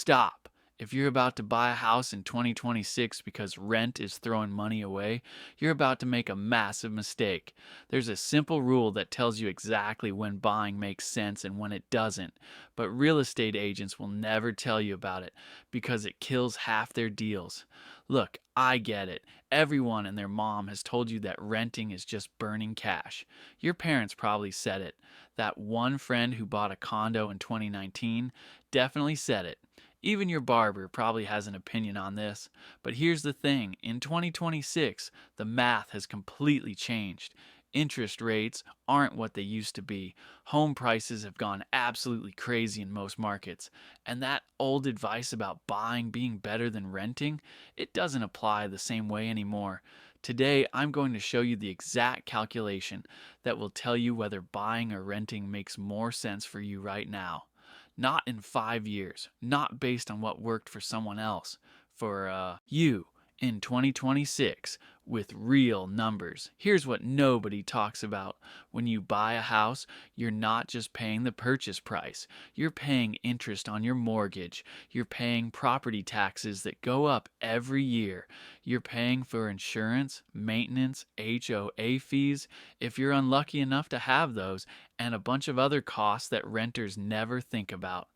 Stop. If you're about to buy a house in 2026 because rent is throwing money away, you're about to make a massive mistake. There's a simple rule that tells you exactly when buying makes sense and when it doesn't, but real estate agents will never tell you about it because it kills half their deals. Look, I get it. Everyone and their mom has told you that renting is just burning cash. Your parents probably said it. That one friend who bought a condo in 2019 definitely said it. Even your barber probably has an opinion on this. But here's the thing, in 2026, the math has completely changed. Interest rates aren't what they used to be. Home prices have gone absolutely crazy in most markets. And that old advice about buying being better than renting, it doesn't apply the same way anymore. Today, I'm going to show you the exact calculation that will tell you whether buying or renting makes more sense for you right now. Not in 5 years, not based on what worked for someone else, for you in 2026 with real numbers. Here's what nobody talks about. When you buy a house, you're not just paying the purchase price, you're paying interest on your mortgage, you're paying property taxes that go up every year, you're paying for insurance, maintenance, HOA fees, if you're unlucky enough to have those, and a bunch of other costs that renters never think about.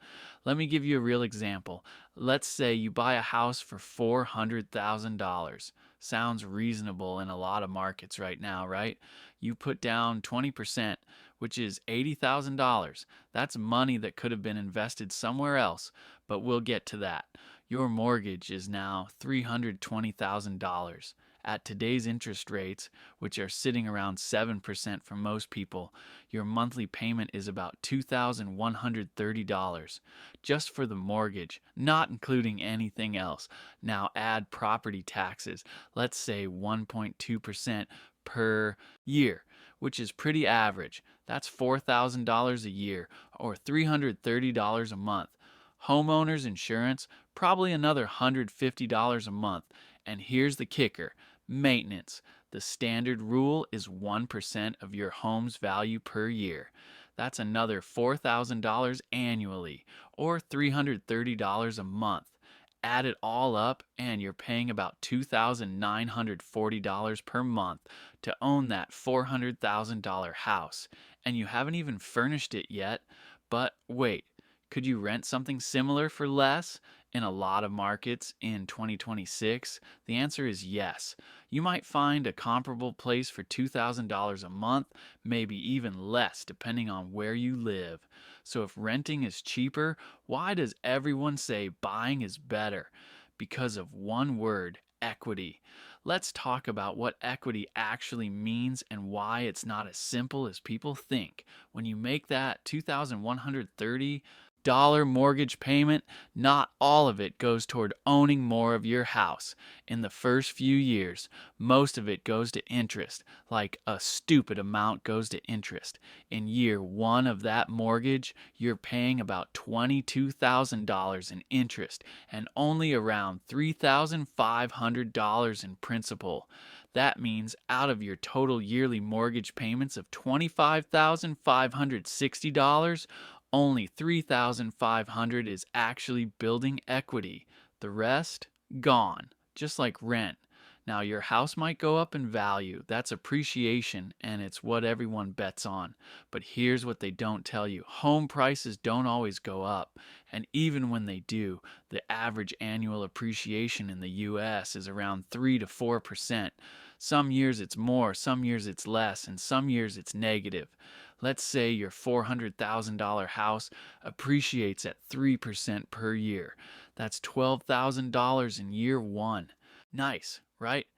Let me give you a real example. Let's say you buy a house for $400,000. Sounds reasonable in a lot of markets right now, right? You put down 20%, which is $80,000. That's money that could have been invested somewhere else, but we'll get to that. Your mortgage is now $320,000. At today's interest rates, which are sitting around 7% for most people, your monthly payment is about $2,130 just for the mortgage, not including anything else. Now add property taxes, let's say 1.2% per year, which is pretty average. That's $4,000 a year or $330 a month. Homeowners insurance, probably another $150 a month. And here's the kicker, maintenance. The standard rule is 1% of your home's value per year. That's another $4,000 annually or $330 a month. Add it all up, and you're paying about $2,940 per month to own that $400,000 house. And you haven't even furnished it yet. But wait, could you rent something similar for less? In a lot of markets in 2026, the answer is yes. You might find a comparable place for $2,000 a month, maybe even less depending on where you live. So if renting is cheaper, why does everyone say buying is better? Because of one word, equity. Let's talk about what equity actually means and why it's not as simple as people think. When you make that $2,130 mortgage payment, not all of it goes toward owning more of your house. In the first few years, most of it goes to interest, like a stupid amount goes to interest. In year one of that mortgage, you're paying about $22,000 in interest and only around $3,500 in principal. That means out of your total yearly mortgage payments of $25,560, only $3,500 is actually building equity. The rest, gone, just like rent. Now, your house might go up in value. That's appreciation, and it's what everyone bets on. But here's what they don't tell you, home prices don't always go up. And even when they do, the average annual appreciation in the US is around 3 to 4%. Some years it's more, some years it's less, and some years it's negative. Let's say your $400,000 house appreciates at 3% per year. That's $12,000 in year one. Nice, right?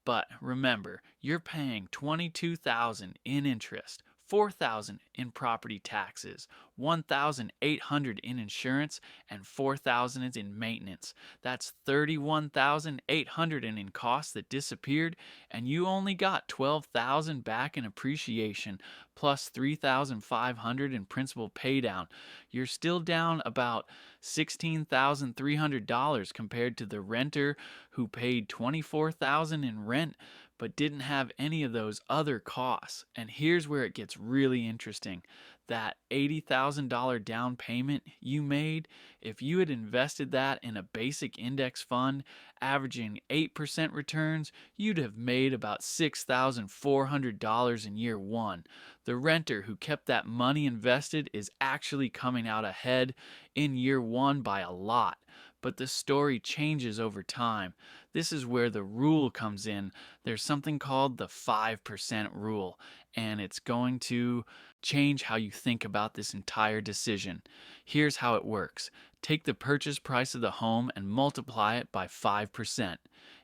But remember, you're paying $22,000 in interest, $4,000 in property taxes, $1,800 in insurance, and $4,000 in maintenance. That's $31,800 in costs that disappeared, and you only got $12,000 back in appreciation plus $3,500 in principal paydown. You're still down about $16,300 compared to the renter who paid $24,000 in rent but didn't have any of those other costs. And here's where it gets really interesting. That $80,000 down payment you made, if you had invested that in a basic index fund averaging 8% returns, you'd have made about $6,400 in year one. The renter who kept that money invested is actually coming out ahead in year one by a lot. But the story changes over time. This is where the rule comes in. There's something called the 5% rule, and it's going to change how you think about this entire decision. Here's how it works. Take the purchase price of the home and multiply it by 5%.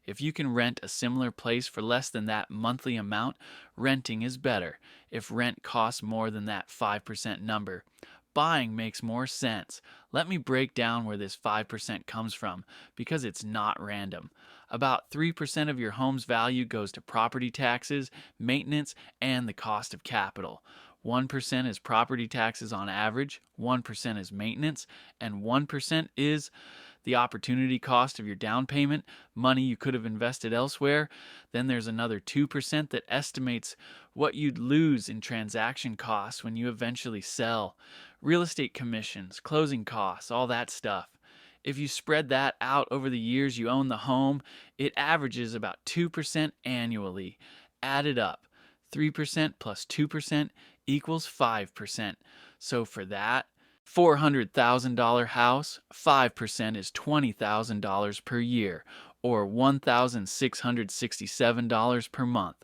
If you can rent a similar place for less than that monthly amount, renting is better. If rent costs more than that 5% number, buying makes more sense. Let me break down where this 5% comes from, because it's not random. About 3% of your home's value goes to property taxes, maintenance, and the cost of capital. 1% is property taxes on average, 1% is maintenance, and 1% is the opportunity cost of your down payment, money you could have invested elsewhere. Then there's another 2% that estimates what you'd lose in transaction costs when you eventually sell, real estate commissions, closing costs, all that stuff. If you spread that out over the years you own the home, it averages about 2% annually. Add it up. 3% plus 2% equals 5%. So for that $400,000 house, 5% is $20,000 per year, or $1,667 per month.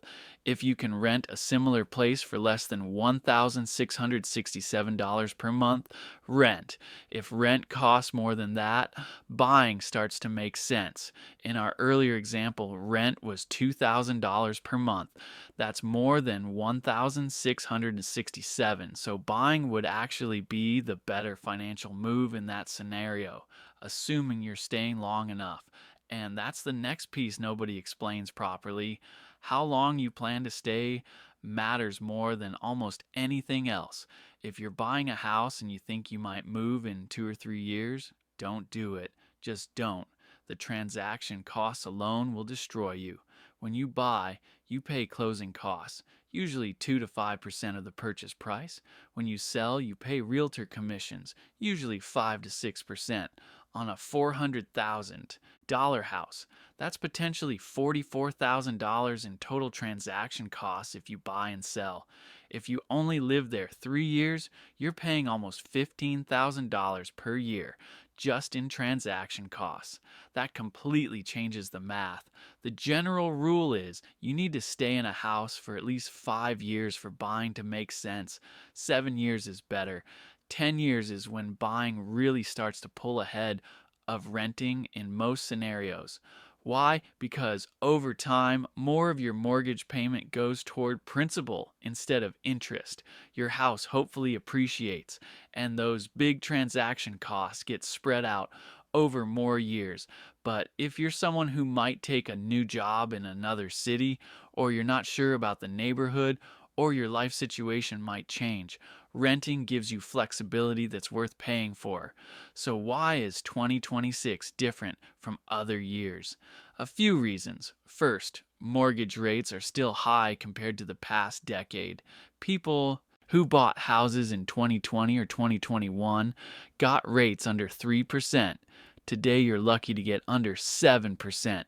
If you can rent a similar place for less than $1,667 per month, rent. If rent costs more than that, buying starts to make sense. In our earlier example, rent was $2,000 per month. That's more than $1,667. So buying would actually be the better financial move in that scenario, assuming you're staying long enough. And that's the next piece nobody explains properly. How long you plan to stay matters more than almost anything else. If you're buying a house and you think you might move in 2 or 3 years, don't do it. Just don't. The transaction costs alone will destroy you. When you buy, you pay closing costs, usually 2 to 5% of the purchase price. When you sell, you pay realtor commissions, usually 5 to 6%. On a $400,000 house, that's potentially $44,000 in total transaction costs if you buy and sell. If you only live there 3 years, you're paying almost $15,000 per year just in transaction costs. That completely changes the math. The general rule is you need to stay in a house for at least 5 years for buying to make sense. 7 years is better. 10 years is when buying really starts to pull ahead of renting in most scenarios. Why? Because over time, more of your mortgage payment goes toward principal instead of interest. Your house hopefully appreciates, and those big transaction costs get spread out over more years. But if you're someone who might take a new job in another city, or you're not sure about the neighborhood, or your life situation might change, renting gives you flexibility that's worth paying for. So why is 2026 different from other years? A few reasons. First, mortgage rates are still high compared to the past decade. People who bought houses in 2020 or 2021 got rates under 3%. Today you're lucky to get under 7%.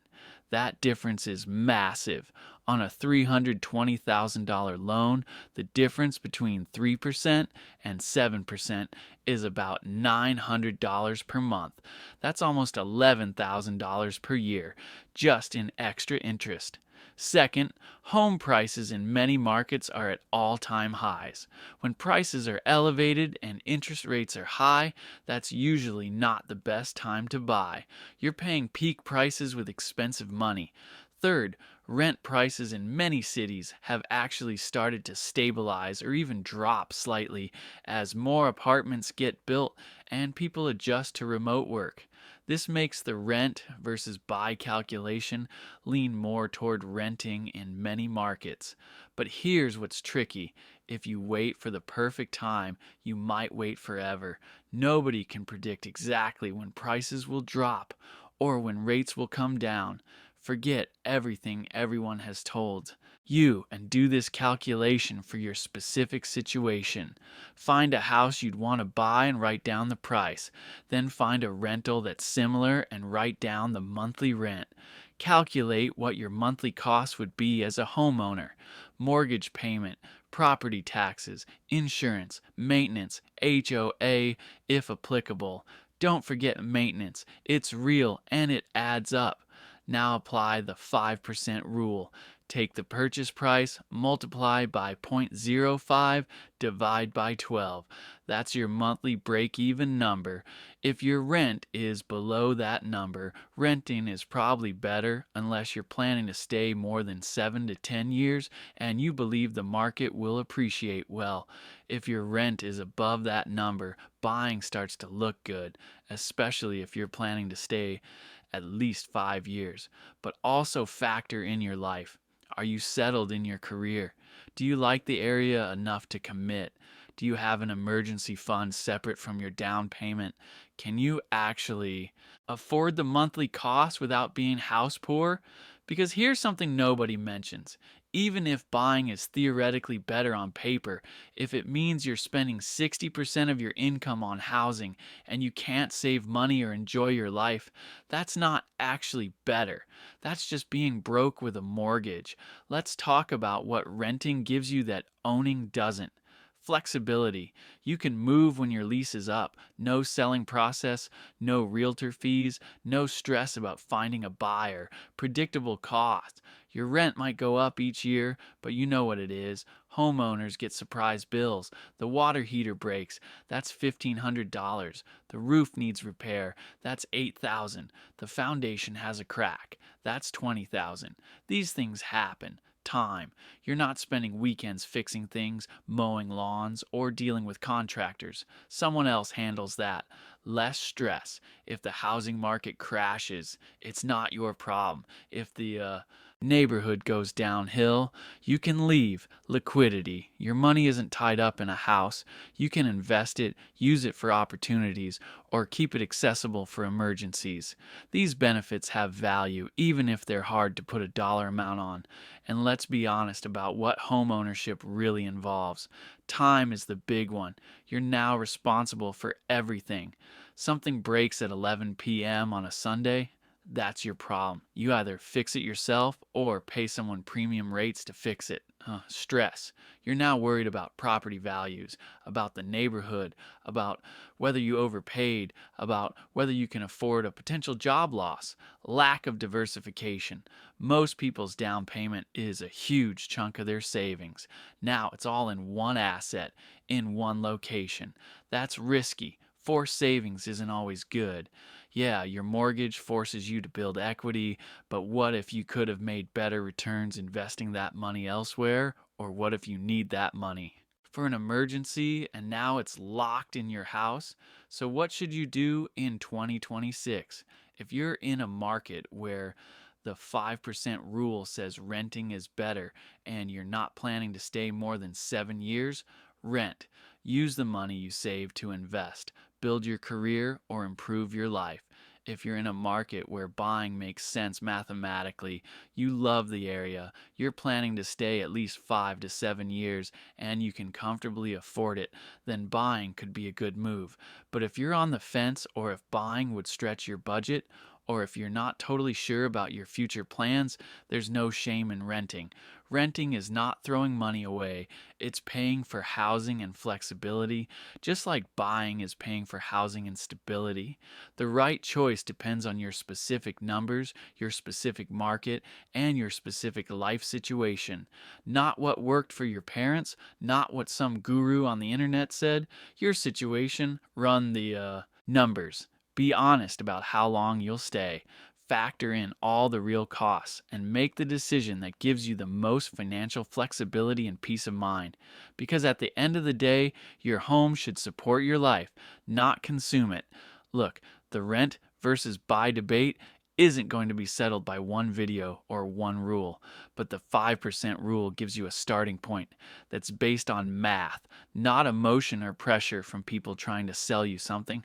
That difference is massive. On a $320,000 loan, the difference between 3% and 7% is about $900 per month. That's almost $11,000 per year, just in extra interest. Second, home prices in many markets are at all-time highs. When prices are elevated and interest rates are high, that's usually not the best time to buy. You're paying peak prices with expensive money. Third, rent prices in many cities have actually started to stabilize or even drop slightly as more apartments get built and people adjust to remote work. This makes the rent versus buy calculation lean more toward renting in many markets. But here's what's tricky. If you wait for the perfect time, you might wait forever. Nobody can predict exactly when prices will drop or when rates will come down. Forget everything everyone has told you and do this calculation for your specific situation. Find a house you'd want to buy and write down the price. Then find a rental that's similar and write down the monthly rent. Calculate what your monthly cost would be as a homeowner: mortgage payment, property taxes, insurance, maintenance, HOA if applicable. Don't forget maintenance. It's real and it adds up. Now apply the 5% rule. Take the purchase price, multiply by 0.05, divide by 12. That's your monthly break-even number. If your rent is below that number, renting is probably better unless you're planning to stay more than 7 to 10 years and you believe the market will appreciate well. If your rent is above that number, buying starts to look good, especially if you're planning to stay at least 5 years. But also factor in your life. Are you settled in your career? Do you like the area enough to commit? Do you have an emergency fund separate from your down payment? Can you actually afford the monthly cost without being house poor? Because here's something nobody mentions. Even if buying is theoretically better on paper, if it means you're spending 60% of your income on housing and you can't save money or enjoy your life, that's not actually better. That's just being broke with a mortgage. Let's talk about what renting gives you that owning doesn't. Flexibility. You can move when your lease is up. No selling process, no realtor fees, no stress about finding a buyer. Predictable costs. Your rent might go up each year, but you know what it is. Homeowners get surprise bills. The water heater breaks. That's $1,500. The roof needs repair. That's $8,000. The foundation has a crack. That's $20,000. These things happen. Time. You're not spending weekends fixing things, mowing lawns, or dealing with contractors. Someone else handles that. Less stress. If the housing market crashes, it's not your problem. If the neighborhood goes downhill, you can leave. Liquidity. Your money isn't tied up in a house. You can invest it, use it for opportunities, or keep it accessible for emergencies. These benefits have value, even if they're hard to put a dollar amount on. And let's be honest about what home ownership really involves. Time is the big one. You're now responsible for everything. Something breaks at 11 p.m. on a Sunday, that's your problem. You either fix it yourself or pay someone premium rates to fix it. Stress. You're now worried about property values, about the neighborhood, about whether you overpaid, about whether you can afford a potential job loss. Lack of diversification. Most people's down payment is a huge chunk of their savings. Now it's all in one asset, in one location. That's risky. Forced savings isn't always good. Yeah, your mortgage forces you to build equity, but what if you could have made better returns investing that money elsewhere? Or what if you need that money for an emergency and now it's locked in your house? So, what should you do in 2026? If you're in a market where the 5% rule says renting is better and you're not planning to stay more than 7 years, rent. Use the money you save to invest, build your career, or improve your life. If you're in a market where buying makes sense mathematically, you love the area, you're planning to stay at least 5 to 7 years, and you can comfortably afford it, then buying could be a good move. But if you're on the fence, or if buying would stretch your budget, or if you're not totally sure about your future plans, there's no shame in renting. Renting is not throwing money away, it's paying for housing and flexibility, just like buying is paying for housing and stability. The right choice depends on your specific numbers, your specific market, and your specific life situation. Not what worked for your parents, not what some guru on the internet said. Your situation, run the numbers. Be honest about how long you'll stay. Factor in all the real costs and make the decision that gives you the most financial flexibility and peace of mind. Because at the end of the day, your home should support your life, not consume it. Look, the rent versus buy debate isn't going to be settled by one video or one rule, but the 5% rule gives you a starting point that's based on math, not emotion or pressure from people trying to sell you something.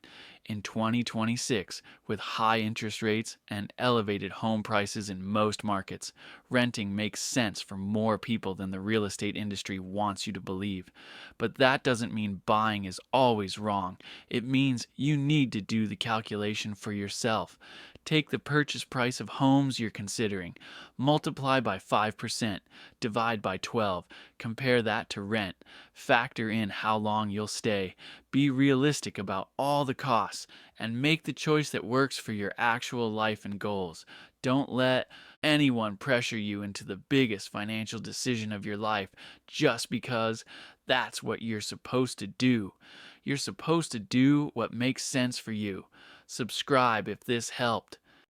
In 2026, with high interest rates and elevated home prices in most markets, renting makes sense for more people than the real estate industry wants you to believe. But that doesn't mean buying is always wrong. It means you need to do the calculation for yourself. Take the purchase price of homes you're considering, multiply by 5%, divide by 12, compare that to rent, factor in how long you'll stay, be realistic about all the costs, and make the choice that works for your actual life and goals. Don't let anyone pressure you into the biggest financial decision of your life just because that's what you're supposed to do. You're supposed to do what makes sense for you. Subscribe if this helped.